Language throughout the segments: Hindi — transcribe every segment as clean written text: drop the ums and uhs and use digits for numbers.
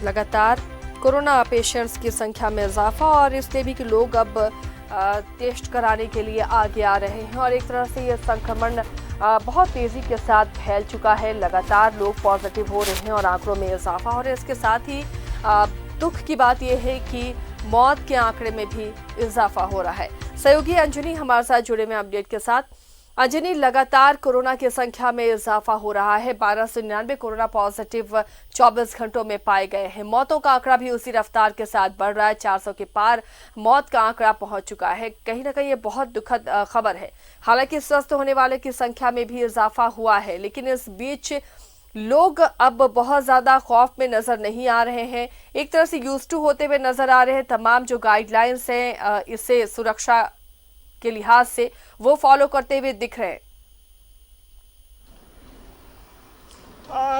लगातार कोरोना पेशेंट्स की संख्या में इजाफा और इसलिए भी कि लोग अब टेस्ट कराने के लिए आगे आ रहे हैं और एक तरह से ये संक्रमण बहुत तेजी के साथ फैल चुका है। लगातार लोग पॉजिटिव हो रहे हैं और आंकड़ों में इजाफा हो रहा है। इसके साथ ही दुख की बात यह है कि मौत के आंकड़े में भी इजाफा हो रहा है। सहयोगी अंजनी हमारे साथ जुड़े में अपडेट के साथ। अंजनी, लगातार कोरोना की संख्या में इजाफा हो रहा है। 1299 कोरोना पॉजिटिव 24 घंटों में पाए गए हैं। मौतों का आंकड़ा भी उसी रफ्तार के साथ बढ़ रहा है। 400 के पार मौत का आंकड़ा पहुंच चुका है। कहीं ना कहीं ये बहुत दुखद खबर है। हालांकि स्वस्थ होने वाले की संख्या में भी इजाफा हुआ है, लेकिन इस बीच लोग अब बहुत ज्यादा खौफ में नजर नहीं आ रहे हैं। एक तरह से यूज्ड टू होते हुए नजर आ रहे हैं। तमाम जो गाइडलाइंस हैं इससे सुरक्षा के लिहाज से वो फॉलो करते हुए दिख रहे हैं।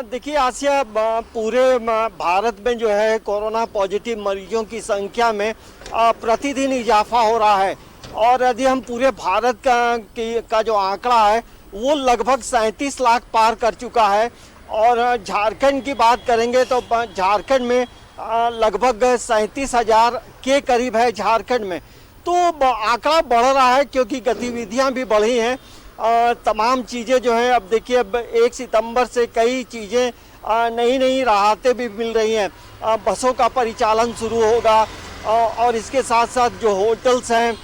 देखिए आसिया, पूरे भारत में जो है कोरोना पॉजिटिव मरीजों की संख्या में प्रतिदिन इजाफा हो रहा है और यदि हम पूरे भारत का जो आंकड़ा है वो लगभग 37 लाख पार कर चुका है। और झारखंड की बात करेंगे तो झारखंड में लगभग 37,000 के करीब है झारखंड में। तो आंकड़ा बढ़ रहा है क्योंकि गतिविधियां भी बढ़ी हैं। तमाम चीज़ें जो हैं, अब देखिए अब 1 सितंबर से कई चीज़ें नई नई राहतें भी मिल रही हैं। बसों का परिचालन शुरू होगा और इसके साथ साथ जो होटल्स हैं,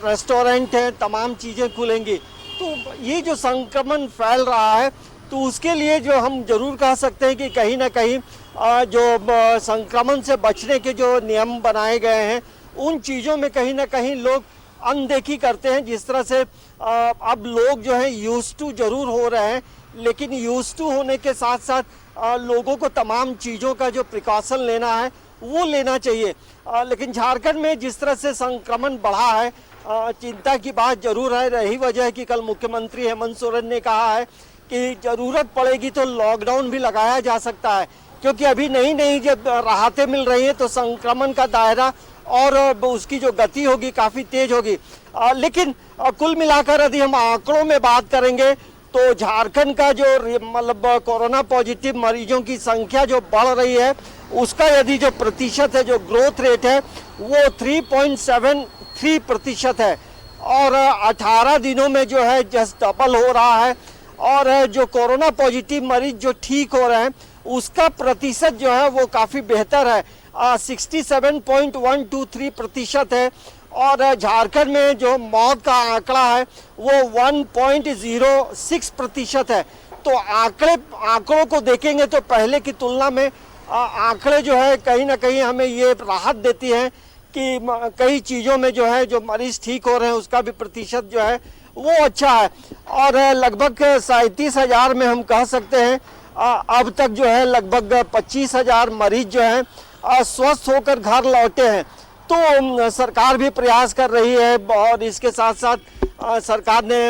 रेस्टोरेंट हैं, तमाम चीज़ें खुलेंगी। तो ये जो संक्रमण फैल रहा है तो उसके लिए जो हम जरूर कह सकते हैं कि कहीं ना कहीं जो संक्रमण से बचने के जो नियम बनाए गए हैं उन चीज़ों में कहीं ना कहीं लोग अनदेखी करते हैं। जिस तरह से अब लोग जो है यूज्ड टू जरूर हो रहे हैं, लेकिन यूज्ड टू होने के साथ साथ लोगों को तमाम चीज़ों का जो प्रिकॉशन लेना है वो लेना चाहिए। लेकिन झारखंड में जिस तरह से संक्रमण बढ़ा है, चिंता की बात जरूर है। यही वजह है कि कल मुख्यमंत्री हेमंत सोरेन ने कहा है कि जरूरत पड़ेगी तो लॉकडाउन भी लगाया जा सकता है, क्योंकि अभी नई नई जब राहतें मिल रही हैं तो संक्रमण का दायरा और उसकी जो गति होगी काफ़ी तेज होगी। लेकिन कुल मिलाकर यदि हम आंकड़ों में बात करेंगे तो झारखंड का जो मतलब कोरोना पॉजिटिव मरीजों की संख्या जो बढ़ रही है उसका यदि जो प्रतिशत है, जो ग्रोथ रेट है वो 3.73% है और 18 दिनों में जो है जस्ट डबल हो रहा है। और जो कोरोना पॉजिटिव मरीज जो ठीक हो रहे हैं उसका प्रतिशत जो है वो काफ़ी बेहतर है, 67.123% है। और झारखंड में जो मौत का आंकड़ा है वो 1.06% है। तो आंकड़ों को देखेंगे तो पहले की तुलना में आंकड़े जो है कहीं ना कहीं हमें ये राहत देती हैं कि कई चीज़ों में जो है जो मरीज ठीक हो रहे हैं उसका भी प्रतिशत जो है वो अच्छा है। और लगभग 37,000 में हम कह सकते हैं अब तक जो है लगभग 25,000 मरीज जो हैं स्वस्थ होकर घर लौटे हैं। तो सरकार भी प्रयास कर रही है और इसके साथ साथ सरकार ने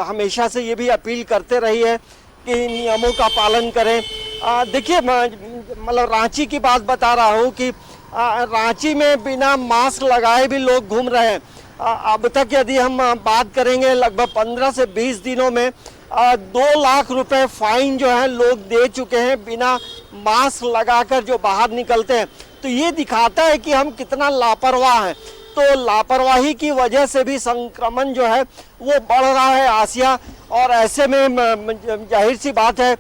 हमेशा से ये भी अपील करते रही है कि नियमों का पालन करें। देखिए मतलब रांची की बात बता रहा हूँ कि रांची में बिना मास्क लगाए भी लोग घूम रहे हैं। अब तक यदि हम बात करेंगे लगभग 15 से 20 दिनों में 2 लाख रुपए फाइन जो है लोग दे चुके हैं बिना मास्क लगाकर जो बाहर निकलते हैं। तो ये दिखाता है कि हम कितना लापरवाह हैं। तो लापरवाही की वजह से भी संक्रमण जो है वो बढ़ रहा है आसिया। और ऐसे में जाहिर सी बात है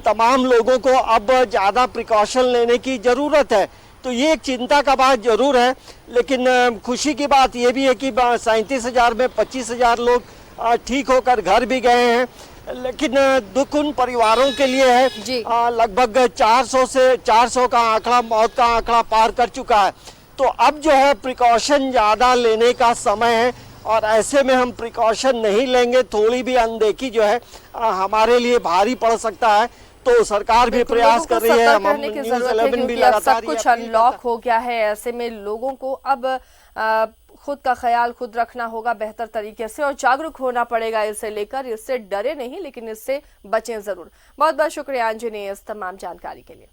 तमाम लोगों को अब ज़्यादा प्रिकॉशन लेने की ज़रूरत है। तो ये एक चिंता का बात जरूर है, लेकिन खुशी की बात ये भी है कि 37,000 में 25,000 लोग ठीक होकर घर भी गए हैं। लेकिन दुख उन परिवारों के लिए है, लगभग 400 का आंकड़ा, मौत का आंकड़ा पार कर चुका है। तो अब जो है प्रिकॉशन ज़्यादा लेने का समय है और ऐसे में हम प्रिकॉशन नहीं लेंगे, थोड़ी भी अनदेखी जो है हमारे लिए भारी पड़ सकता है। तो सरकार भी प्रयास कर रही है, न्यूज़ 11 भी लगातार सब कुछ अनलॉक हो गया है। ऐसे में लोगों को अब खुद का ख्याल खुद रखना होगा बेहतर तरीके से और जागरूक होना पड़ेगा इसे लेकर। इससे डरे नहीं, लेकिन इससे बचें जरूर। बहुत बहुत शुक्रिया अंजनी इस तमाम जानकारी के लिए।